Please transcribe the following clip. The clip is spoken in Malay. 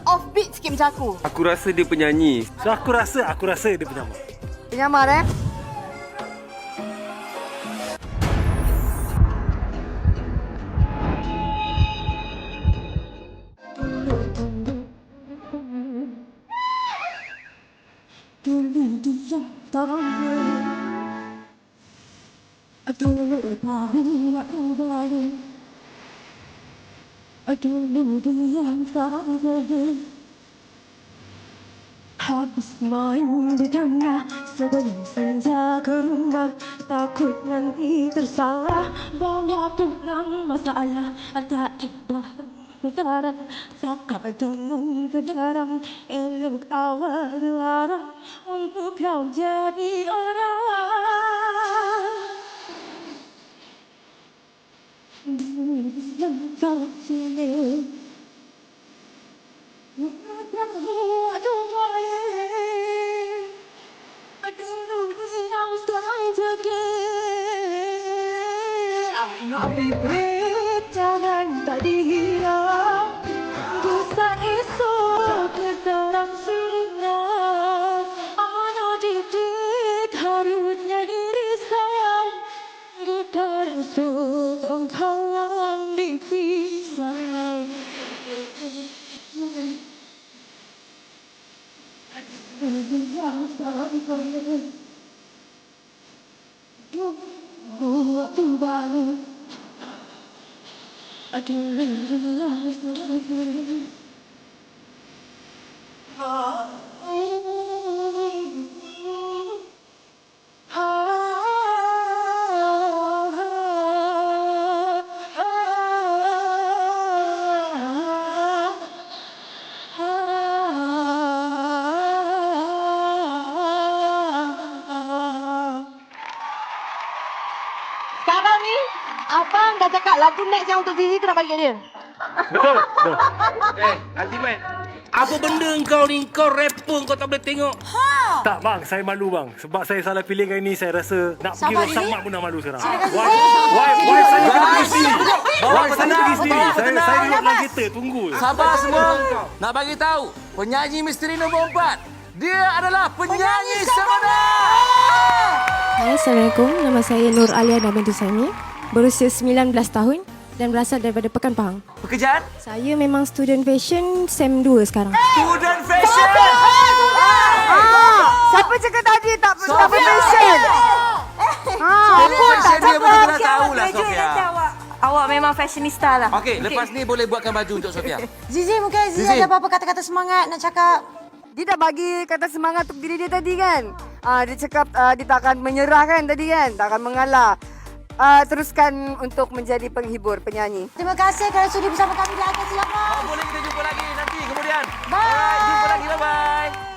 offbeat sikit macam aku. Aku rasa dia penyanyi. So aku rasa dia penyamar. Penyamar Habis main di tengah sebelum senja kembang. Takut nanti tersalah bawa pulang masalah. Ada ikhlas sekarang sakit dengan sekarang. Elok awal dilarang untuk kau jadi orang. Kau sini aduh boleh aduh yang sekarang again Nabi beri jangan tak dihirau bisa esok terang sinar anak didik harusnya diri sayang bukan untuk engkau yang dipisah. Sekarang ni, Abang dah cakap lagu next yang untuk Zizi tu nak bagi kat dia. Betul. Ultimate. Apa benda kau ni? Kau rapper kau tak boleh tengok. Tak bang, saya malu bang. Sebab saya salah pilih kali ni, saya rasa nak pergi Sabar, rosak Diri. mak pun dah malu sekarang. Why saya pergi sendiri? Why saya pergi sendiri? Saya duduk dalam kereta, tunggu. Sabar semua. Nak bagi tahu, penyanyi misteri nombor 4. Dia adalah penyanyi Samada. Hai, Assalamualaikum. Nama saya Nur Aliana binti Saimi. Berusia 19 tahun dan berasal daripada Pekan Pahang. Pekerjaan? Saya memang student fashion SEM 2 sekarang. Student fashion. Siapa cakap tadi tak profession? Fashion dia pun kita dah tahulah, Sofia. Awak memang fashionista lah. Okey, lepas ni boleh buatkan baju untuk Sofia. Zizi, mungkin Zizi ada apa-apa kata-kata semangat nak cakap? Dia dah bagi kata semangat untuk diri dia tadi kan? Dia cakap dia tak akan menyerah kan tadi kan? Tak akan mengalah. Teruskan untuk menjadi penghibur, penyanyi. Terima kasih kerana sudi bersama kami di Akan Silakan. Boleh kita jumpa lagi nanti kemudian. Bye. Alright, jumpa lagi. Bye-bye.